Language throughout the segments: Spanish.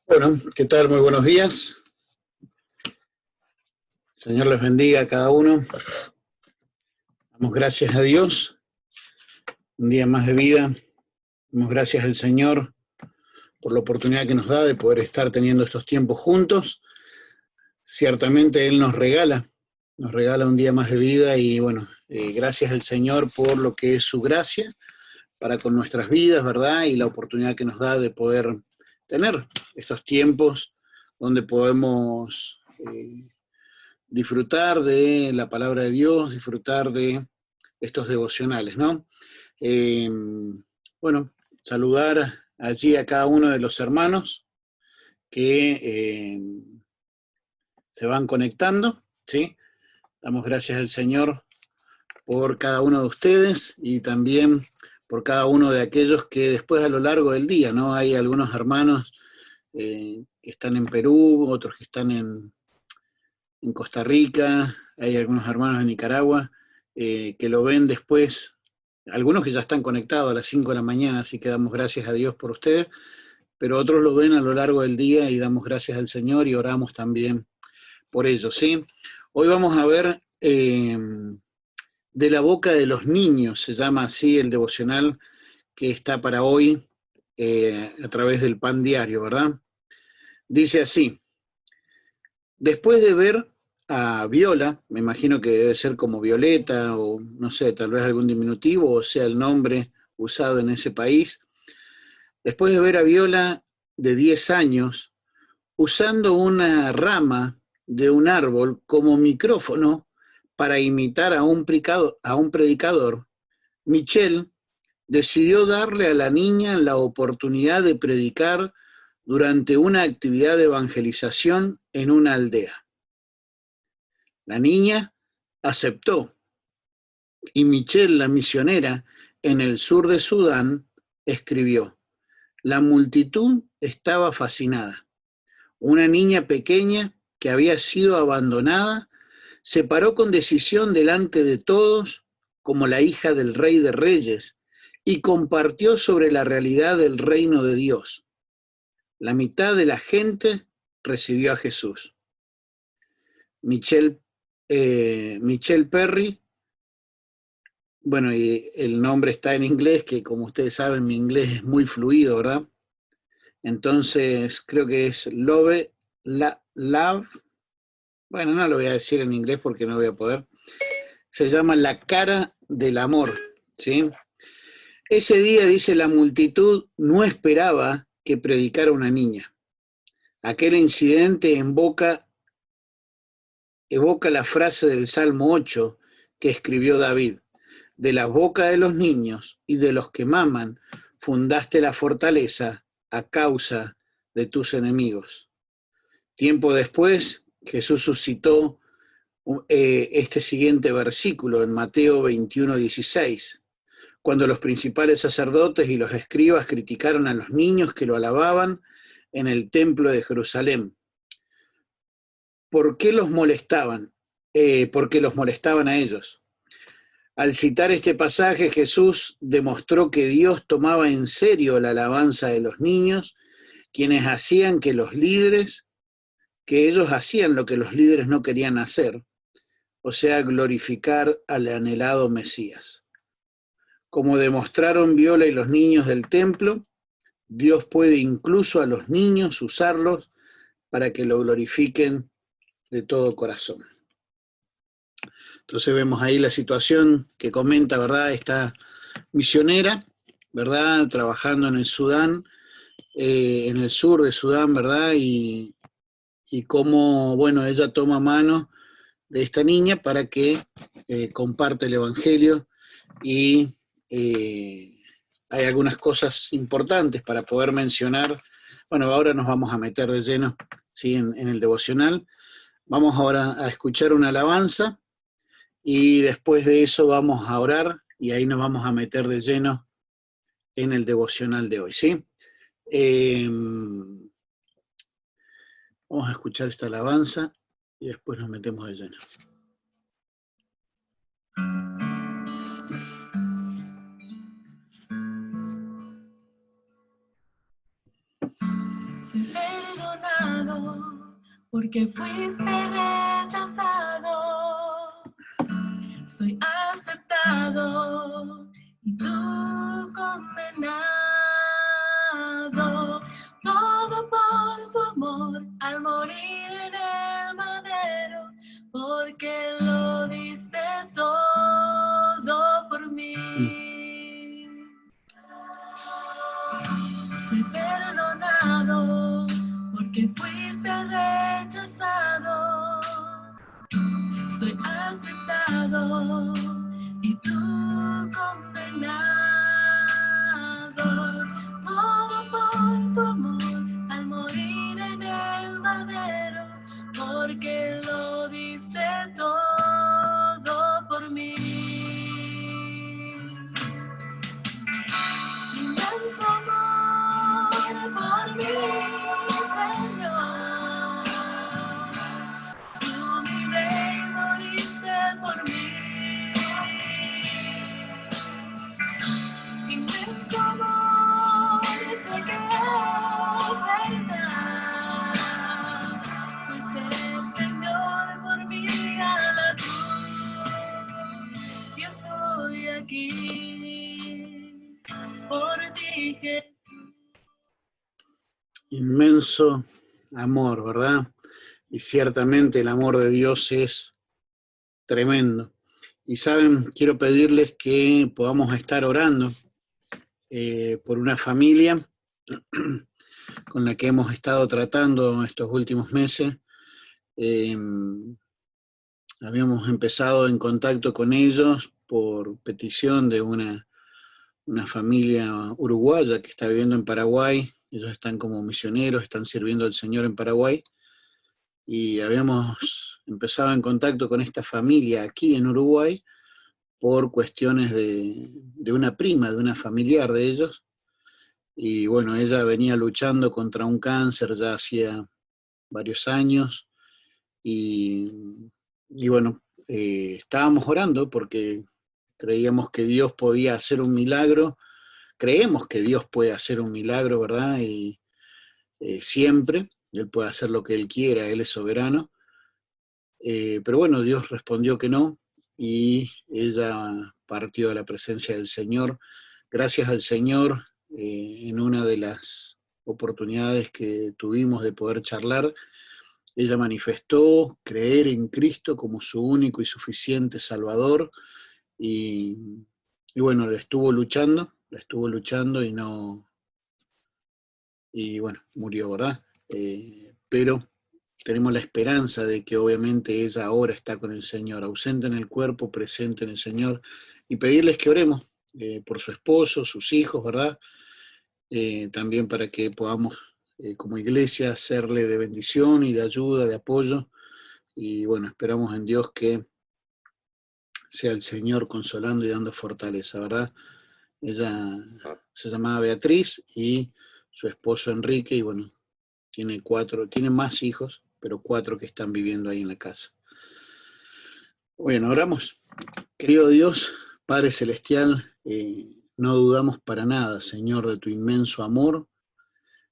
Bueno, ¿qué tal? Muy buenos días. Señor les bendiga a cada uno. Damos gracias a Dios. Un día más de vida. Damos gracias al Señor por la oportunidad que nos da de poder estar teniendo estos tiempos juntos. Ciertamente Él nos regala un día más de vida y bueno, gracias al Señor por lo que es su gracia para con nuestras vidas, ¿verdad? Y la oportunidad que nos da de poder tener estos tiempos donde podemos disfrutar de la palabra de Dios, disfrutar de estos devocionales, ¿no? Eh, bueno, saludar allí a cada uno de los hermanos que se van conectando, ¿sí? Damos gracias al Señor por cada uno de ustedes y también por cada uno de aquellos que después a lo largo del día, ¿no? Hay algunos hermanos que están en Perú, otros que están en Costa Rica, hay algunos hermanos en Nicaragua que lo ven después, algunos que ya están conectados a las 5 de la mañana, así que damos gracias a Dios por ustedes, pero otros lo ven a lo largo del día y damos gracias al Señor y oramos también por ellos, ¿sí? Hoy vamos a ver de la boca de los niños, se llama así el devocional que está para hoy a través del Pan Diario, ¿verdad? Dice así: después de ver a Viola, me imagino que debe ser como Violeta o no sé, tal vez algún diminutivo o sea el nombre usado en ese país, después de ver a Viola de 10 años usando una rama de un árbol como micrófono para imitar a un predicador, Michelle decidió darle a la niña la oportunidad de predicar durante una actividad de evangelización en una aldea. La niña aceptó y Michelle, la misionera en el sur de Sudán, escribió: la multitud estaba fascinada. Una niña pequeña que había sido abandonada se paró con decisión delante de todos como la hija del Rey de Reyes y compartió sobre la realidad del reino de Dios. La mitad de la gente recibió a Jesús. Michelle Perry. Bueno, y el nombre está en inglés, que como ustedes saben, mi inglés es muy fluido, ¿verdad? Entonces, creo que es Love. Bueno, no lo voy a decir en inglés porque no voy a poder. Se llama La cara del amor, ¿sí? Ese día, dice, la multitud no esperaba que predicara una niña. Aquel incidente evoca la frase del Salmo 8 que escribió David: de la boca de los niños y de los que maman, fundaste la fortaleza a causa de tus enemigos. Tiempo después, Jesús suscitó este siguiente versículo en Mateo 21:16. Cuando los principales sacerdotes y los escribas criticaron a los niños que lo alababan en el templo de Jerusalén. ¿Por qué los molestaban? Porque los molestaban a ellos. Al citar este pasaje, Jesús demostró que Dios tomaba en serio la alabanza de los niños, quienes hacían que ellos hacían lo que los líderes no querían hacer, o sea, glorificar al anhelado Mesías. Como demostraron Viola y los niños del templo, Dios puede incluso a los niños usarlos para que lo glorifiquen de todo corazón. Entonces vemos ahí la situación que comenta, ¿verdad?, esta misionera, ¿verdad?, trabajando en el Sudán, en el sur de Sudán, ¿verdad?, y cómo, bueno, ella toma mano de esta niña para que comparte el Evangelio y hay algunas cosas importantes para poder mencionar. Bueno, ahora nos vamos a meter de lleno, ¿sí?, en el devocional. Vamos ahora a escuchar una alabanza y después de eso vamos a orar y ahí nos vamos a meter de lleno en el devocional de hoy, ¿sí? Vamos a escuchar esta alabanza y después nos metemos de lleno. Soy perdonado porque fuiste rechazado. Soy aceptado y tú condenado. Todo por tu amor al morir en el madero, porque lo diste todo por mí. Soy perdonado porque fuiste rechazado. Soy aceptado y tú condenado. Todo por tu amor al morir en el madero, porque lo diste todo por mí. Inmenso amor por mí, Señor. Tú, mi rey, moriste por mí. Inmenso amor, sé que es verdad. Fuiste, Señor, por mí a la cruz. Y estoy aquí por ti, Jesús. Inmenso amor, ¿verdad? Y ciertamente el amor de Dios es tremendo. Y saben, quiero pedirles que podamos estar orando por una familia con la que hemos estado tratando estos últimos meses. Habíamos empezado en contacto con ellos por petición de una familia uruguaya que está viviendo en Paraguay. Ellos están como misioneros, están sirviendo al Señor en Paraguay. Y habíamos empezado en contacto con esta familia aquí en Uruguay por cuestiones de una prima, de una familiar de ellos. Y bueno, ella venía luchando contra un cáncer ya hacía varios años. Y bueno, estábamos orando porque creíamos que Dios podía hacer un milagro. Creemos que Dios puede hacer un milagro, ¿verdad? Y siempre, Él puede hacer lo que Él quiera, Él es soberano. Pero bueno, Dios respondió que no y ella partió a la presencia del Señor. Gracias al Señor, en una de las oportunidades que tuvimos de poder charlar, ella manifestó creer en Cristo como su único y suficiente Salvador y, y bueno, la estuvo luchando y no, y bueno, murió, ¿verdad? Pero tenemos la esperanza de que obviamente ella ahora está con el Señor, ausente en el cuerpo, presente en el Señor, y pedirles que oremos por su esposo, sus hijos, ¿verdad? También para que podamos, como iglesia, serle de bendición y de ayuda, de apoyo, y bueno, esperamos en Dios que sea el Señor consolando y dando fortaleza, ¿verdad? Ella se llamaba Beatriz y su esposo Enrique, y bueno, tiene más hijos, pero 4 que están viviendo ahí en la casa. Bueno, oramos. Querido Dios, Padre Celestial, no dudamos para nada, Señor, de tu inmenso amor,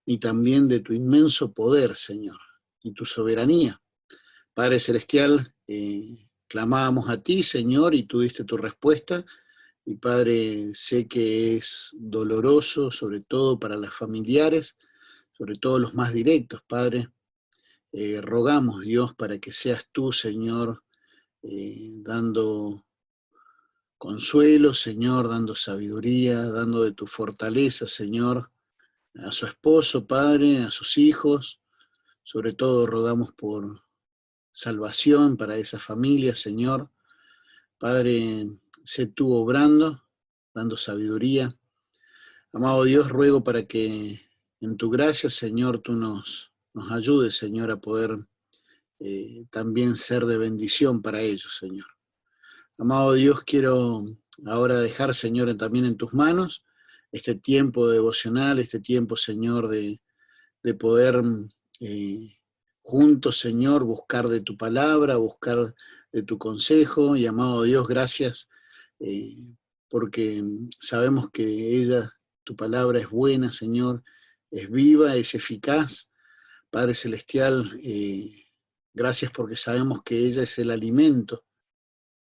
ni también de tu inmenso poder, Señor, y tu soberanía. Padre Celestial, clamábamos a ti, Señor, y tú diste tu respuesta. Y Padre, sé que es doloroso, sobre todo para las familiares, sobre todo los más directos, Padre. Rogamos, Dios, para que seas tú, Señor, dando consuelo, Señor, dando sabiduría, dando de tu fortaleza, Señor, a su esposo, Padre, a sus hijos. Sobre todo rogamos por salvación para esa familia, Señor. Padre, sé tú obrando, dando sabiduría. Amado Dios, ruego para que en tu gracia, Señor, tú nos ayudes, Señor, a poder también ser de bendición para ellos, Señor. Amado Dios, quiero ahora dejar, Señor, también en tus manos este tiempo devocional, este tiempo, Señor, de poder juntos, Señor, buscar de tu palabra, buscar de tu consejo. Y amado Dios, gracias, porque sabemos que tu palabra es buena, Señor, es viva, es eficaz. Padre Celestial, gracias porque sabemos que ella es el alimento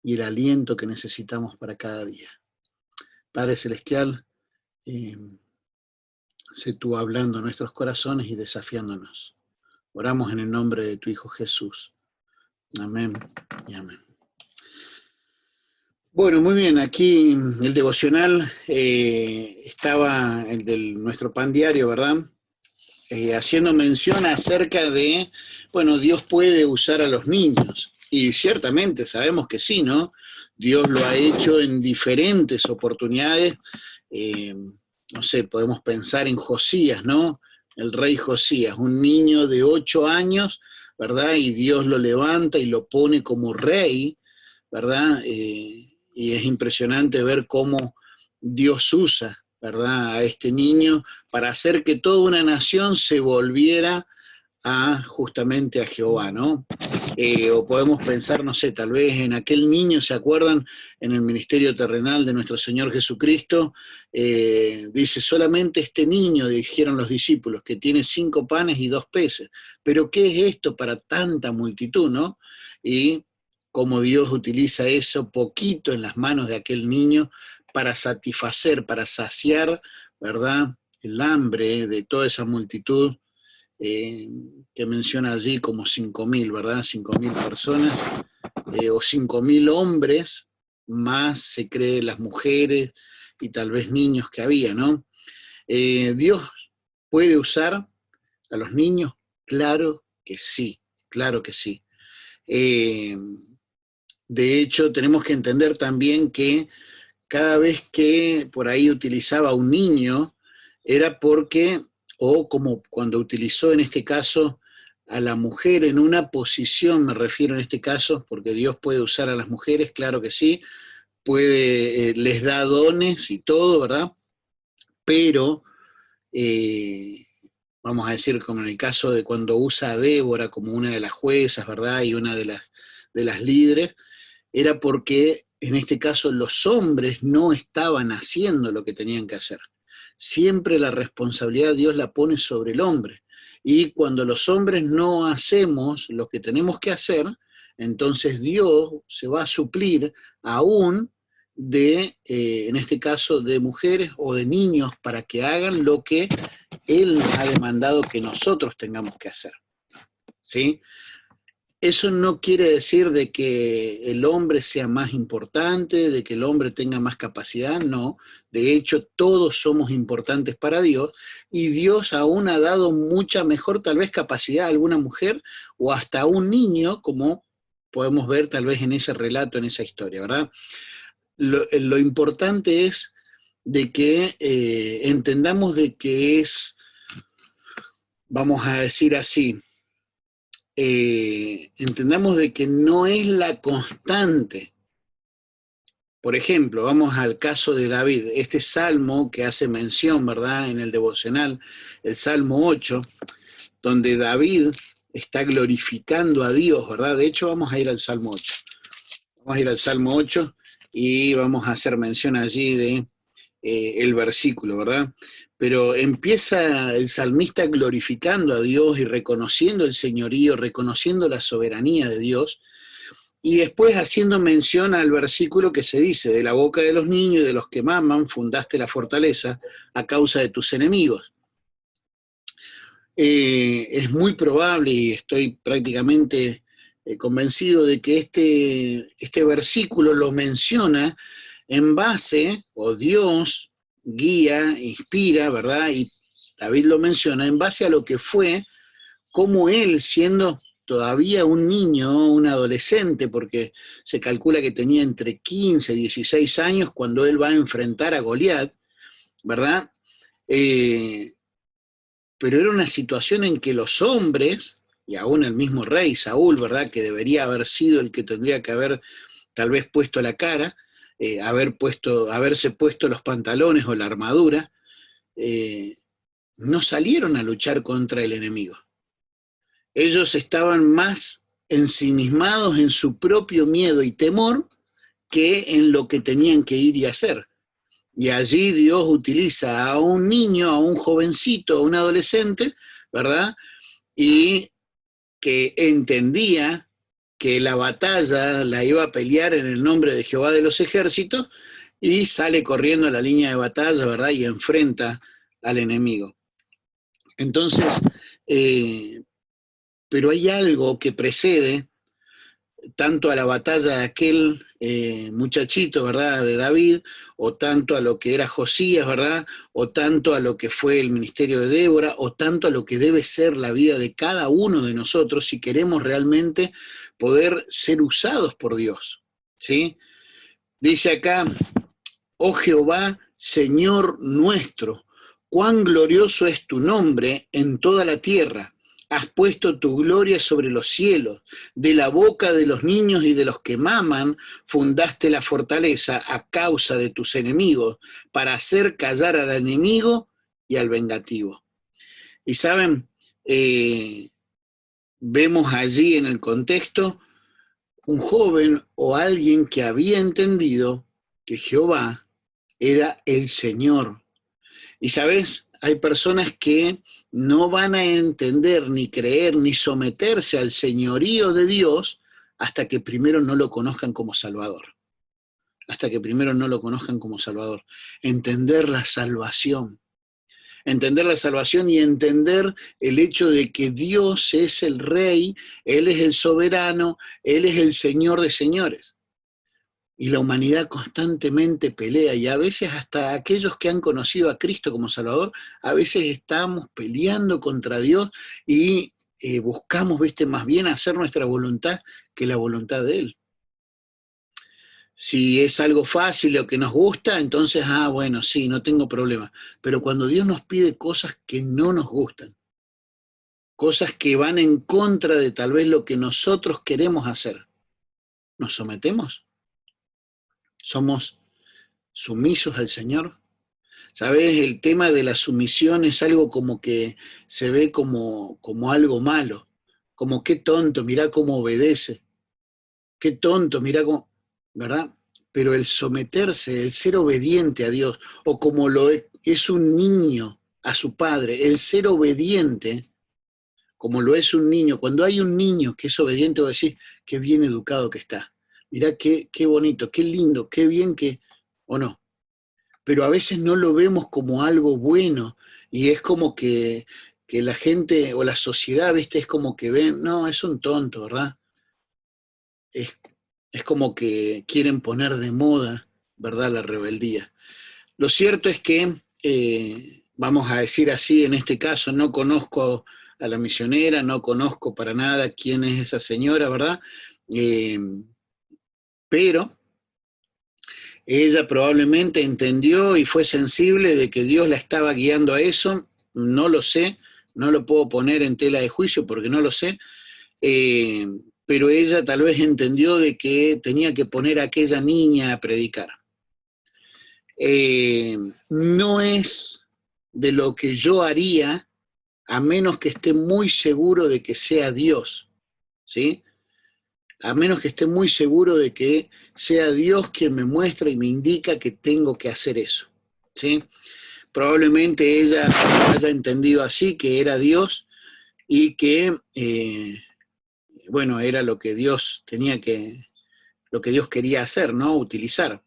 y el aliento que necesitamos para cada día. Padre Celestial, sé tú hablando a nuestros corazones y desafiándonos. Oramos en el nombre de tu Hijo Jesús. Amén y amén. Bueno, muy bien, aquí el devocional estaba el de nuestro pan diario, ¿verdad? Haciendo mención acerca de, bueno, Dios puede usar a los niños, y ciertamente sabemos que sí, ¿no? Dios lo ha hecho en diferentes oportunidades, no sé, podemos pensar en Josías, ¿no? El rey Josías, un niño de 8 años, ¿verdad? Y Dios lo levanta y lo pone como rey, ¿verdad? Y es impresionante ver cómo Dios usa, ¿verdad?, a este niño para hacer que toda una nación se volviera justamente a Jehová, ¿no? O podemos pensar, no sé, tal vez en aquel niño, ¿se acuerdan? En el ministerio terrenal de nuestro Señor Jesucristo, dice, solamente este niño, dijeron los discípulos, que tiene 5 panes y 2 peces. Pero ¿qué es esto para tanta multitud, no? Y cómo Dios utiliza eso poquito en las manos de aquel niño para satisfacer, para saciar, ¿verdad?, el hambre de toda esa multitud que menciona allí como 5.000, ¿verdad? 5.000 personas o 5.000 hombres, más se cree las mujeres y tal vez niños que había, ¿no? ¿Dios puede usar a los niños? Claro que sí, claro que sí. De hecho, tenemos que entender también que cada vez que por ahí utilizaba un niño, era porque, o como cuando utilizó en este caso a la mujer en una posición, me refiero en este caso, porque Dios puede usar a las mujeres, claro que sí, puede, les da dones y todo, ¿verdad? Pero, vamos a decir, como en el caso de cuando usa a Débora como una de las juezas, ¿verdad? Y una de las líderes, era porque en este caso los hombres no estaban haciendo lo que tenían que hacer. Siempre la responsabilidad Dios la pone sobre el hombre. Y cuando los hombres no hacemos lo que tenemos que hacer, entonces Dios se va a suplir aún de, en este caso, de mujeres o de niños para que hagan lo que Él ha demandado que nosotros tengamos que hacer. ¿Sí? Eso no quiere decir de que el hombre sea más importante, de que el hombre tenga más capacidad, no. De hecho, todos somos importantes para Dios y Dios aún ha dado mucha mejor tal vez capacidad a alguna mujer o hasta a un niño, como podemos ver tal vez en ese relato, en esa historia, ¿verdad? Lo importante es de que entendamos de que es, vamos a decir así, entendamos de que no es la constante. Por ejemplo, vamos al caso de David, este salmo que hace mención, ¿verdad?, en el devocional, el Salmo 8, donde David está glorificando a Dios, ¿verdad? De hecho, vamos a ir al Salmo 8. Vamos a ir al Salmo 8 y vamos a hacer mención allí de el versículo, ¿verdad? Pero empieza el salmista glorificando a Dios y reconociendo el señorío, reconociendo la soberanía de Dios, y después haciendo mención al versículo que se dice, de la boca de los niños y de los que maman, fundaste la fortaleza a causa de tus enemigos. Es muy probable, y estoy prácticamente convencido de que este versículo lo menciona en base, o Dios guía, inspira, ¿verdad? Y David lo menciona en base a lo que fue, como él, siendo todavía un niño, un adolescente, porque se calcula que tenía entre 15 y 16 años cuando él va a enfrentar a Goliat, ¿verdad? Pero era una situación en que los hombres, y aún el mismo rey Saúl, ¿verdad?, que debería haber sido el que tendría que haber tal vez puesto la cara, haberse puesto los pantalones o la armadura, no salieron a luchar contra el enemigo. Ellos estaban más ensimismados en su propio miedo y temor que en lo que tenían que ir y hacer. Y allí Dios utiliza a un niño, a un jovencito, a un adolescente, ¿verdad? Y que entendía que la batalla la iba a pelear en el nombre de Jehová de los ejércitos, y sale corriendo a la línea de batalla, ¿verdad? Y enfrenta al enemigo. Entonces, pero hay algo que precede tanto a la batalla de aquel muchachito, ¿verdad?, de David, o tanto a lo que era Josías, ¿verdad?, o tanto a lo que fue el ministerio de Débora, o tanto a lo que debe ser la vida de cada uno de nosotros si queremos realmente poder ser usados por Dios, ¿sí? Dice acá: oh Jehová, Señor nuestro, cuán glorioso es tu nombre en toda la tierra. Has puesto tu gloria sobre los cielos. De la boca de los niños y de los que maman fundaste la fortaleza a causa de tus enemigos, para hacer callar al enemigo y al vengativo. Y saben, vemos allí en el contexto un joven o alguien que había entendido que Jehová era el Señor. Y sabes, hay personas que no van a entender, ni creer, ni someterse al señorío de Dios hasta que primero no lo conozcan como Salvador. Hasta que primero no lo conozcan como Salvador. Entender la salvación. Entender la salvación y entender el hecho de que Dios es el Rey, Él es el soberano, Él es el Señor de señores. Y la humanidad constantemente pelea, y a veces hasta aquellos que han conocido a Cristo como Salvador, a veces estamos peleando contra Dios y buscamos, viste, más bien hacer nuestra voluntad que la voluntad de Él. Si es algo fácil o que nos gusta, entonces, bueno, sí, no tengo problema. Pero cuando Dios nos pide cosas que no nos gustan, cosas que van en contra de tal vez lo que nosotros queremos hacer, ¿nos sometemos? ¿Somos sumisos al Señor? ¿Sabes? El tema de la sumisión es algo como que se ve como algo malo, como qué tonto, mirá cómo obedece, qué tonto, mirá cómo, ¿verdad? Pero el someterse, el ser obediente a Dios, o como lo es un niño a su padre, el ser obediente, como lo es un niño, cuando hay un niño que es obediente, vos decís, qué bien educado que está, mirá qué bonito, qué lindo, qué bien que, o no. Pero a veces no lo vemos como algo bueno, y es como que la gente o la sociedad, ¿viste? Es como que ven, no, es un tonto, ¿verdad? Es, es como que quieren poner de moda, ¿verdad?, la rebeldía. Lo cierto es que, vamos a decir así, en este caso no conozco a la misionera, no conozco para nada quién es esa señora, ¿verdad? Pero ella probablemente entendió y fue sensible de que Dios la estaba guiando a eso, no lo sé, no lo puedo poner en tela de juicio porque no lo sé, pero ella tal vez entendió de que tenía que poner a aquella niña a predicar. No es de lo que yo haría a menos que esté muy seguro de que sea Dios, ¿sí? A menos que esté muy seguro de que sea Dios quien me muestra y me indica que tengo que hacer eso, ¿sí? Probablemente ella haya entendido así, que era Dios y que, bueno, era lo que Dios tenía que, lo que Dios quería hacer, ¿no? Utilizar.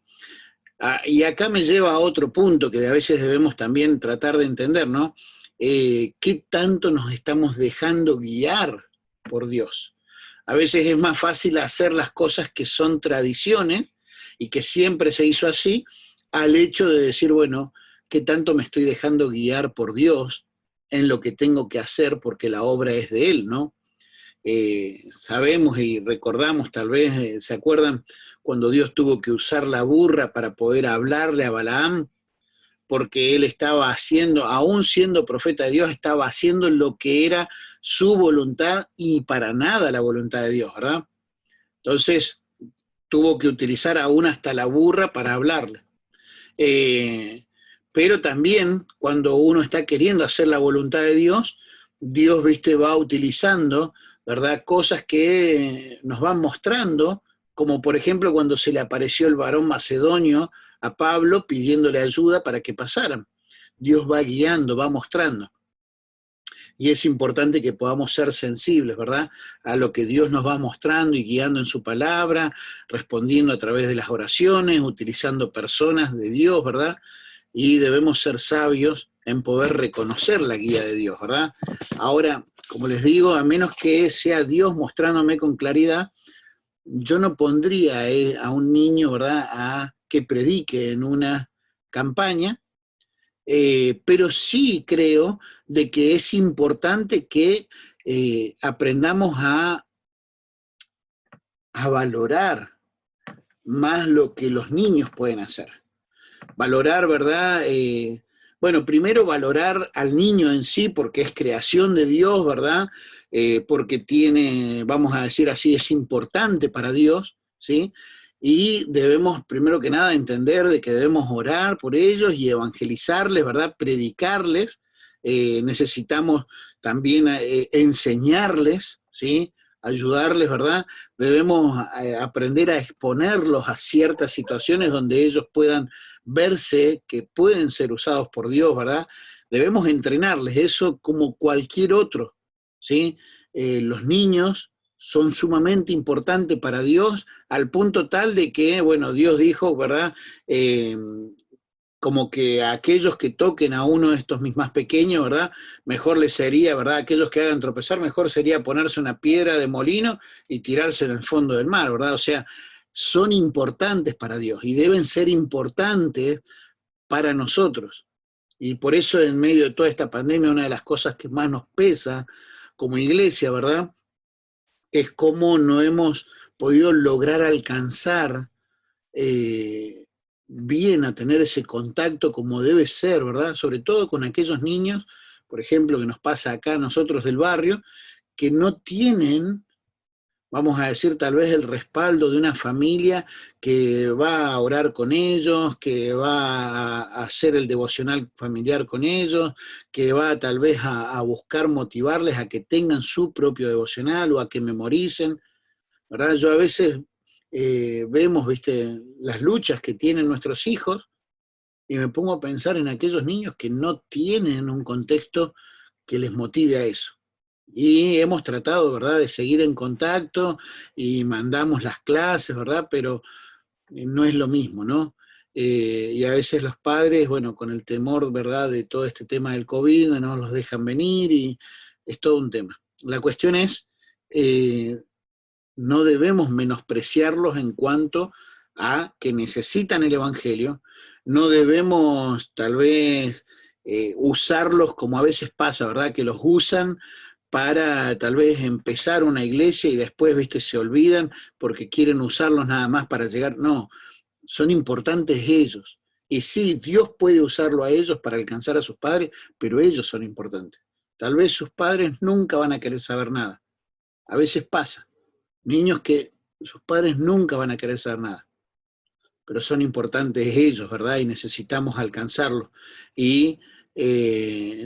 Y acá me lleva a otro punto que a veces debemos también tratar de entender, ¿no? ¿Qué tanto nos estamos dejando guiar por Dios? A veces es más fácil hacer las cosas que son tradiciones y que siempre se hizo así, al hecho de decir, bueno, ¿qué tanto me estoy dejando guiar por Dios en lo que tengo que hacer porque la obra es de Él, ¿no? Sabemos y recordamos, tal vez, ¿se acuerdan cuando Dios tuvo que usar la burra para poder hablarle a Balaam? Porque él estaba haciendo, aún siendo profeta de Dios, estaba haciendo lo que era su voluntad y para nada la voluntad de Dios, ¿verdad? Entonces, tuvo que utilizar aún hasta la burra para hablarle. Pero también, cuando uno está queriendo hacer la voluntad de Dios, Dios, viste, va utilizando, ¿verdad?, cosas que nos van mostrando, como por ejemplo cuando se le apareció el varón macedonio a Pablo pidiéndole ayuda para que pasaran. Dios va guiando, va mostrando. Y es importante que podamos ser sensibles, ¿verdad?, a lo que Dios nos va mostrando y guiando en su palabra, respondiendo a través de las oraciones, utilizando personas de Dios, ¿verdad? Y debemos ser sabios en poder reconocer la guía de Dios, ¿verdad? Ahora, como les digo, a menos que sea Dios mostrándome con claridad, yo no pondría a un niño, ¿verdad?, a que predique en una campaña, pero sí creo de que es importante que aprendamos a valorar más lo que los niños pueden hacer. Valorar, ¿verdad? Bueno, primero valorar al niño en sí, porque es creación de Dios, ¿verdad? Porque tiene, vamos a decir así, es importante para Dios, ¿sí? Y debemos, primero que nada, entender de que debemos orar por ellos y evangelizarles, ¿verdad? Predicarles. Necesitamos también enseñarles, ¿sí? Ayudarles, ¿verdad? Debemos aprender a exponerlos a ciertas situaciones donde ellos puedan verse que pueden ser usados por Dios, ¿verdad? Debemos entrenarles, eso como cualquier otro, ¿sí? Los niños son sumamente importantes para Dios, al punto tal de que, bueno, Dios dijo, ¿verdad?, como que a aquellos que toquen a uno de estos mis más pequeños, ¿verdad?, mejor les sería, ¿verdad?, aquellos que hagan tropezar, mejor sería ponerse una piedra de molino y tirarse en el fondo del mar, ¿verdad? O sea, son importantes para Dios y deben ser importantes para nosotros. Y por eso en medio de toda esta pandemia, una de las cosas que más nos pesa como iglesia, ¿verdad?, es cómo no hemos podido lograr alcanzar bien a tener ese contacto como debe ser, ¿verdad? Sobre todo con aquellos niños, por ejemplo, que nos pasa acá a nosotros del barrio, que no tienen, vamos a decir, tal vez el respaldo de una familia que va a orar con ellos, que va a hacer el devocional familiar con ellos, que va tal vez a buscar motivarles a que tengan su propio devocional o a que memoricen, ¿verdad? Yo a veces vemos, viste, las luchas que tienen nuestros hijos y me pongo a pensar en aquellos niños que no tienen un contexto que les motive a eso. Y hemos tratado, ¿verdad?, de seguir en contacto y mandamos las clases, ¿verdad?, pero no es lo mismo, ¿no? Y a veces los padres, bueno, con el temor, ¿verdad?, de todo este tema del COVID, no los dejan venir y es todo un tema. La cuestión es, no debemos menospreciarlos en cuanto a que necesitan el Evangelio, no debemos tal vez usarlos como a veces pasa, ¿verdad?, que los usan para tal vez empezar una iglesia y después, viste, se olvidan porque quieren usarlos nada más para llegar. No, son importantes ellos. Y sí, Dios puede usarlo a ellos para alcanzar a sus padres, pero ellos son importantes. Tal vez sus padres nunca van a querer saber nada. A veces pasa. Niños que sus padres nunca van a querer saber nada, pero son importantes ellos, ¿verdad? Y necesitamos alcanzarlos. Y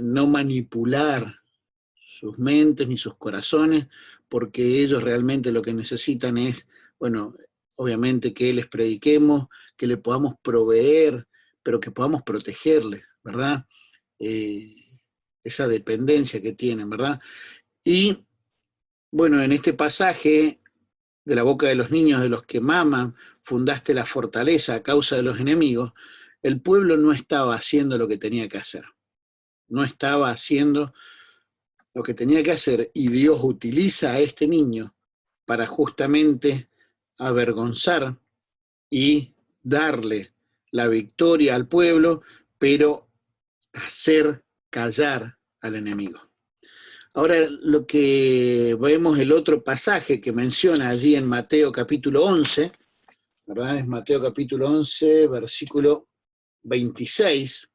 no manipular sus mentes ni sus corazones, porque ellos realmente lo que necesitan es, bueno, obviamente que les prediquemos, que le podamos proveer, pero que podamos protegerles, ¿verdad? Eh, esa dependencia que tienen, ¿verdad? Y bueno, en este pasaje, de la boca de los niños, de los que maman, fundaste la fortaleza a causa de los enemigos, el pueblo no estaba haciendo lo que tenía que hacer. No estaba haciendo lo que tenía que hacer y Dios utiliza a este niño para justamente avergonzar y darle la victoria al pueblo, pero hacer callar al enemigo. Ahora, lo que vemos, el otro pasaje que menciona allí en Mateo capítulo 11, ¿verdad? Es Mateo capítulo 11, versículo 26.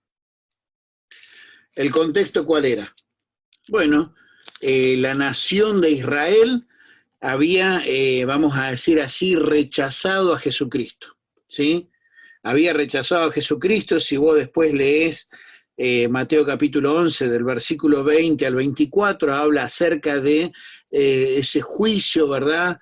¿El contexto cuál era? Bueno, la nación de Israel había, vamos a decir así, rechazado a Jesucristo, ¿sí? Había rechazado a Jesucristo. Si vos después lees Mateo capítulo 11, del versículo 20 al 24, habla acerca de ese juicio, ¿verdad?,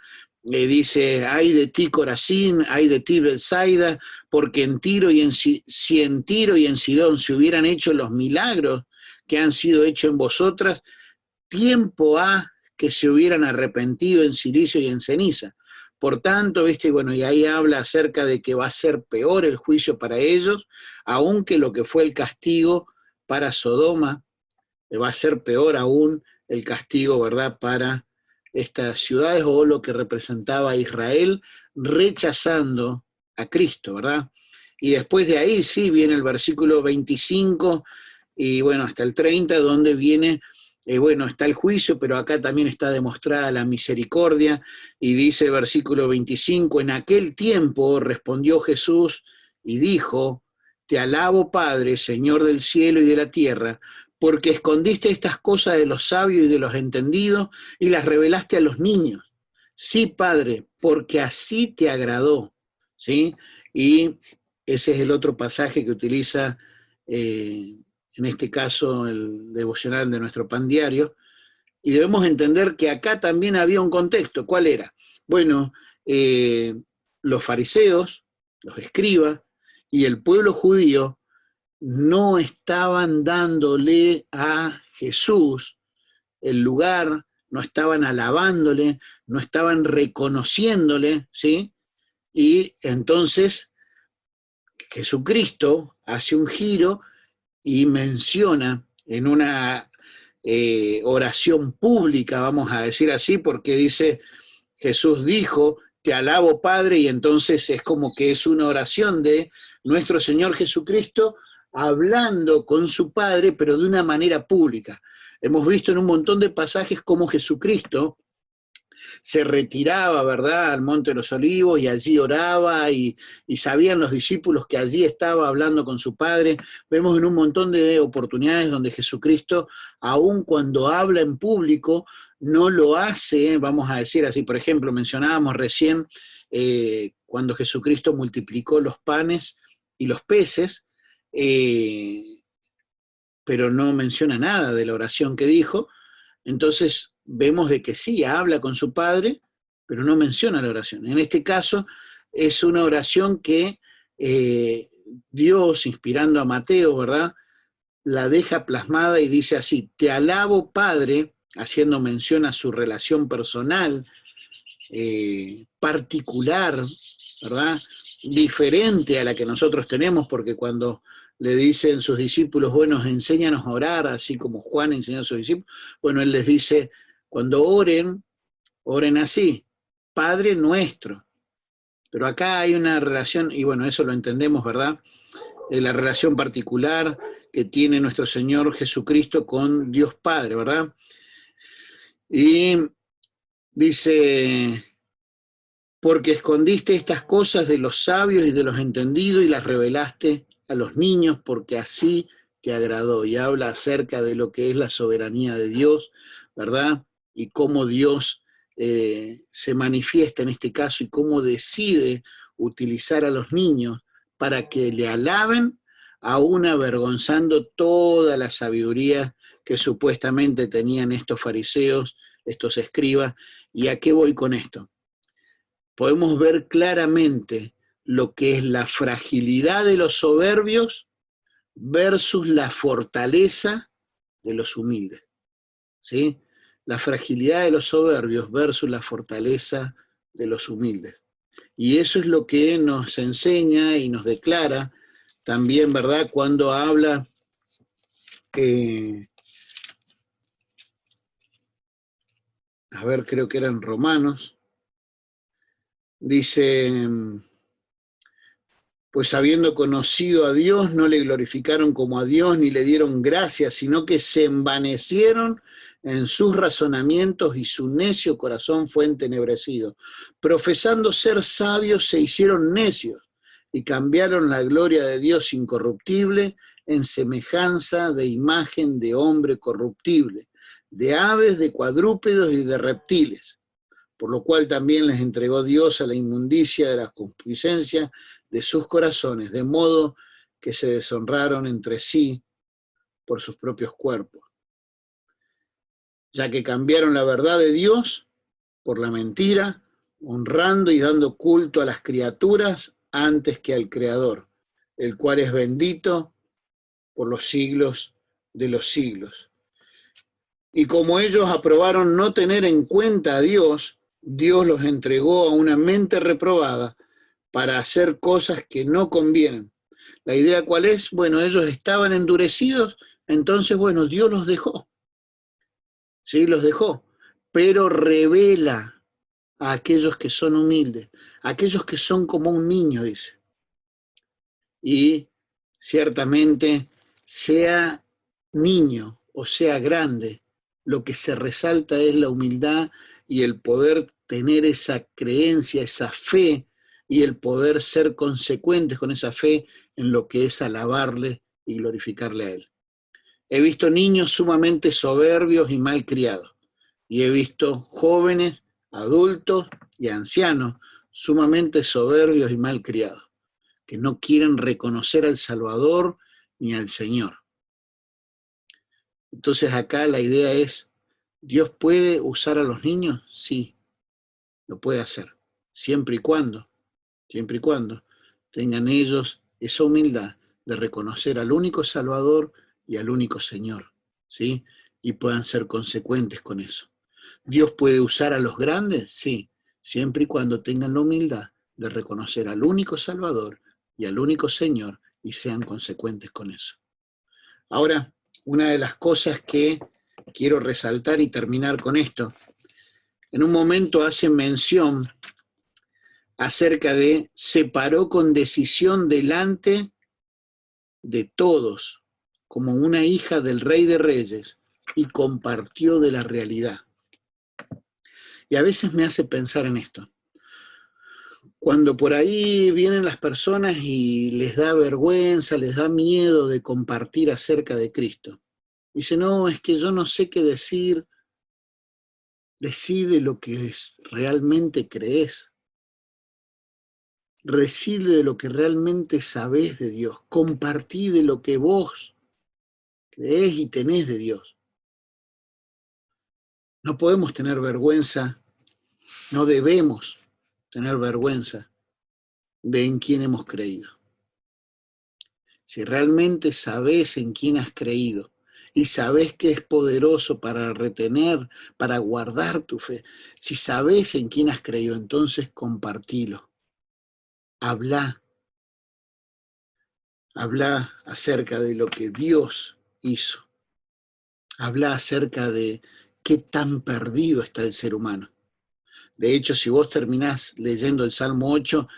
dice, ay de ti Corazín, ay de ti Betsaida, porque en Tiro y si en Tiro y en Sidón se hubieran hecho los milagros que han sido hechos en vosotras, tiempo ha que se hubieran arrepentido en silicio y en ceniza. Por tanto, ¿viste? Bueno, y ahí habla acerca de que va a ser peor el juicio para ellos, aunque lo que fue el castigo para Sodoma, va a ser peor aún el castigo, ¿verdad?, para estas ciudades, o lo que representaba a Israel rechazando a Cristo, ¿verdad? Y después de ahí sí viene el versículo 25 y bueno, hasta el 30, donde viene, bueno, está el juicio, pero acá también está demostrada la misericordia, y dice versículo 25, en aquel tiempo respondió Jesús y dijo, te alabo Padre, Señor del cielo y de la tierra, porque escondiste estas cosas de los sabios y de los entendidos y las revelaste a los niños. Sí, Padre, porque así te agradó, ¿sí? Y ese es el otro pasaje que utiliza, en este caso, el devocional de nuestro pan diario, y debemos entender que acá también había un contexto. ¿Cuál era? Bueno, los fariseos, los escribas y el pueblo judío no estaban dándole a Jesús el lugar, no estaban alabándole, no estaban reconociéndole, ¿sí? Y entonces Jesucristo hace un giro y menciona en una oración pública, vamos a decir así, porque dice, Jesús dijo, te alabo Padre, y entonces es como que es una oración de nuestro Señor Jesucristo hablando con su Padre, pero de una manera pública. Hemos visto en un montón de pasajes cómo Jesucristo se retiraba, ¿verdad?, al Monte de los Olivos, y allí oraba, y sabían los discípulos que allí estaba hablando con su Padre. Vemos en un montón de oportunidades donde Jesucristo, aun cuando habla en público, no lo hace, vamos a decir así. Por ejemplo, mencionábamos recién cuando Jesucristo multiplicó los panes y los peces, pero no menciona nada de la oración que dijo. Entonces vemos de que sí, habla con su Padre, pero no menciona la oración. En este caso es una oración que Dios, inspirando a Mateo, ¿verdad?, la deja plasmada y dice así, te alabo Padre, haciendo mención a su relación personal, particular, ¿verdad?, diferente a la que nosotros tenemos, porque cuando le dicen sus discípulos, bueno, enséñanos a orar, así como Juan enseñó a sus discípulos, bueno, él les dice, cuando oren, oren así, Padre nuestro. Pero acá hay una relación, y bueno, eso lo entendemos, ¿verdad?, la relación particular que tiene nuestro Señor Jesucristo con Dios Padre, ¿verdad? Y dice, porque escondiste estas cosas de los sabios y de los entendidos y las revelaste a los niños, porque así te agradó. Y habla acerca de lo que es la soberanía de Dios, ¿verdad? Y cómo Dios se manifiesta en este caso, y cómo decide utilizar a los niños para que le alaben, aún avergonzando toda la sabiduría que supuestamente tenían estos fariseos, estos escribas. ¿Y a qué voy con esto? Podemos ver claramente lo que es la fragilidad de los soberbios versus la fortaleza de los humildes, ¿sí? La fragilidad de los soberbios versus la fortaleza de los humildes. Y eso es lo que nos enseña y nos declara también, ¿verdad?, cuando habla a ver, creo que eran Romanos, dice, pues habiendo conocido a Dios, no le glorificaron como a Dios, ni le dieron gracias, sino que se envanecieron en sus razonamientos, y su necio corazón fue entenebrecido. Profesando ser sabios, se hicieron necios, y cambiaron la gloria de Dios incorruptible en semejanza de imagen de hombre corruptible, de aves, de cuadrúpedos y de reptiles. Por lo cual también les entregó Dios a la inmundicia de la concupiscencia de sus corazones, de modo que se deshonraron entre sí por sus propios cuerpos, ya que cambiaron la verdad de Dios por la mentira, honrando y dando culto a las criaturas antes que al Creador, el cual es bendito por los siglos de los siglos. Y como ellos aprobaron no tener en cuenta a Dios, Dios los entregó a una mente reprobada para hacer cosas que no convienen. La idea cuál es, bueno, ellos estaban endurecidos, entonces, bueno, Dios los dejó, sí, los dejó, pero revela a aquellos que son humildes, a aquellos que son como un niño, dice. Y ciertamente, sea niño o sea grande, lo que se resalta es la humildad y el poder tener esa creencia, esa fe, y el poder ser consecuentes con esa fe en lo que es alabarle y glorificarle a Él. He visto niños sumamente soberbios y malcriados, y he visto jóvenes, adultos y ancianos sumamente soberbios y malcriados, que no quieren reconocer al Salvador ni al Señor. Entonces acá la idea es, ¿Dios puede usar a los niños? Sí, lo puede hacer, siempre y cuando tengan ellos esa humildad de reconocer al único Salvador y al único Señor, ¿sí? Y puedan ser consecuentes con eso. ¿Dios puede usar a los grandes? Sí, siempre y cuando tengan la humildad de reconocer al único Salvador y al único Señor y sean consecuentes con eso. Ahora, una de las cosas que quiero resaltar y terminar con esto, en un momento hace mención acerca de se paró con decisión delante de todos, como una hija del Rey de Reyes, y compartió de la realidad. Y a veces me hace pensar en esto. Cuando por ahí vienen las personas y les da vergüenza, les da miedo de compartir acerca de Cristo. Dice, no, es que yo no sé qué decir. Decide lo que realmente crees. Decide de lo que realmente sabés de Dios. Compartí de lo que vos creés y tenés de Dios. No podemos tener vergüenza, no debemos tener vergüenza de en quién hemos creído. Si realmente sabés en quién has creído y sabés que es poderoso para retener, para guardar tu fe, si sabés en quién has creído, entonces compartilo. Habla acerca de lo que Dios hizo. Habla acerca de qué tan perdido está el ser humano. De hecho, si vos terminás leyendo el Salmo 8,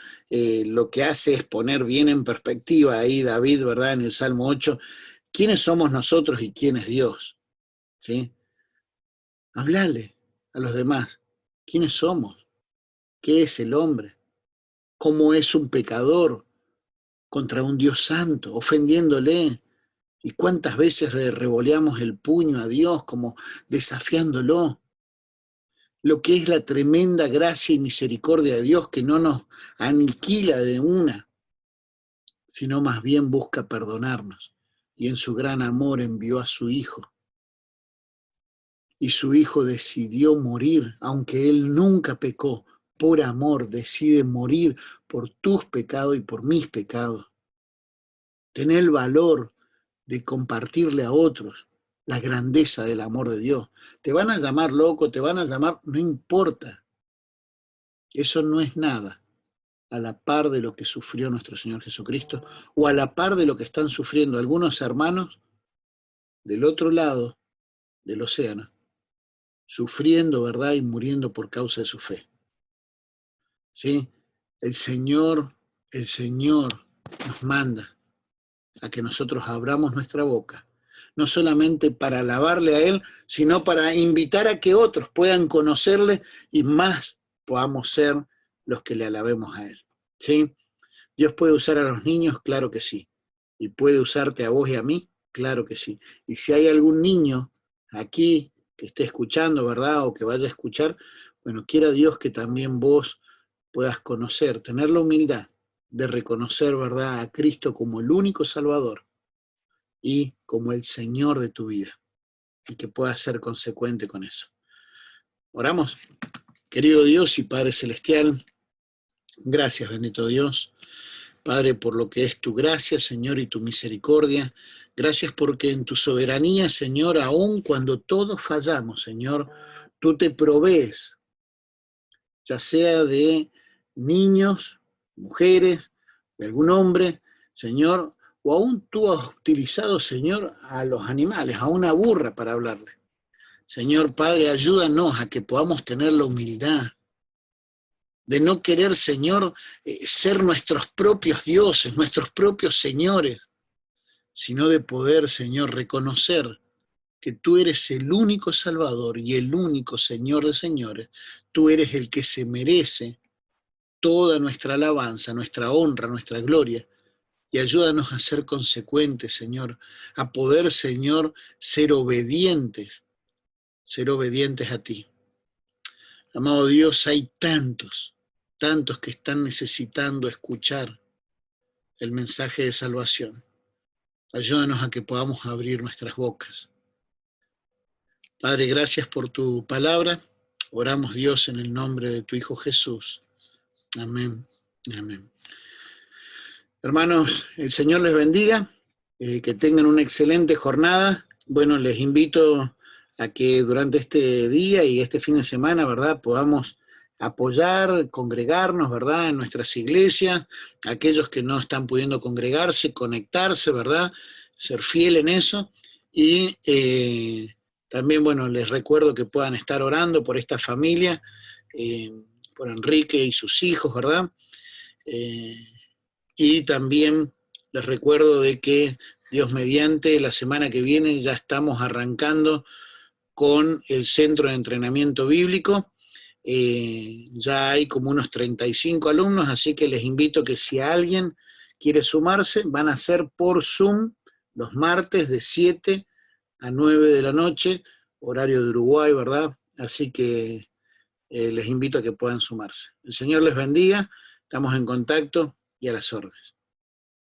lo que hace es poner bien en perspectiva ahí David, ¿verdad? En el Salmo 8, ¿quiénes somos nosotros y quién es Dios? ¿Sí? Hablale a los demás. ¿Quiénes somos? ¿Qué es el hombre? ¿Cómo es un pecador contra un Dios santo, ofendiéndole? ¿Y cuántas veces le revoleamos el puño a Dios como desafiándolo? Lo que es la tremenda gracia y misericordia de Dios que no nos aniquila de una, sino más bien busca perdonarnos. Y en su gran amor envió a su Hijo. Y su Hijo decidió morir, aunque Él nunca pecó, por amor decide morir por tus pecados y por mis pecados. Tener el valor de compartirle a otros la grandeza del amor de Dios. Te van a llamar loco, te van a llamar, no importa. Eso no es nada a la par de lo que sufrió nuestro Señor Jesucristo o a la par de lo que están sufriendo algunos hermanos del otro lado del océano, sufriendo, ¿verdad? Y muriendo por causa de su fe. ¿Sí? El Señor nos manda a que nosotros abramos nuestra boca, no solamente para alabarle a Él, sino para invitar a que otros puedan conocerle y más podamos ser los que le alabemos a Él. ¿Sí? ¿Dios puede usar a los niños? Claro que sí. ¿Y puede usarte a vos y a mí? Claro que sí. Y si hay algún niño aquí que esté escuchando, ¿verdad? O que vaya a escuchar, bueno, quiera Dios que también vos puedas conocer, tener la humildad de reconocer, ¿verdad?, a Cristo como el único Salvador y como el Señor de tu vida, y que puedas ser consecuente con eso. ¿Oramos? Querido Dios y Padre Celestial, gracias, bendito Dios, Padre, por lo que es tu gracia, Señor, y tu misericordia. Gracias porque en tu soberanía, Señor, aun cuando todos fallamos, Señor, tú te provees, ya sea de niños, mujeres, de algún hombre, Señor, o aún tú has utilizado, Señor, a los animales, a una burra para hablarle. Señor Padre, ayúdanos a que podamos tener la humildad de no querer, Señor, ser nuestros propios dioses, nuestros propios señores, sino de poder, Señor, reconocer que tú eres el único Salvador y el único Señor de señores. Tú eres el que se merece toda nuestra alabanza, nuestra honra, nuestra gloria. Y ayúdanos a ser consecuentes, Señor, a poder, Señor, ser obedientes a ti. Amado Dios, hay tantos que están necesitando escuchar el mensaje de salvación. Ayúdanos a que podamos abrir nuestras bocas. Padre, gracias por tu palabra. Oramos, Dios, en el nombre de tu Hijo Jesús. Amén. Amén. Hermanos, el Señor les bendiga. Que tengan una excelente jornada. Bueno, les invito a que durante este día y este fin de semana, ¿verdad?, podamos apoyar, congregarnos, ¿verdad?, en nuestras iglesias, aquellos que no están pudiendo congregarse, conectarse, ¿verdad?, ser fiel en eso. Y también, bueno, les recuerdo que puedan estar orando por esta familia, por Enrique y sus hijos, ¿verdad? Y también les recuerdo de que Dios mediante, la semana que viene ya estamos arrancando con el Centro de Entrenamiento Bíblico. Ya hay como unos 35 alumnos, así que les invito que si alguien quiere sumarse, van a ser por Zoom los martes de 7 a 9 de la noche, horario de Uruguay, ¿verdad? Así que les invito a que puedan sumarse. El Señor les bendiga, estamos en contacto y a las órdenes.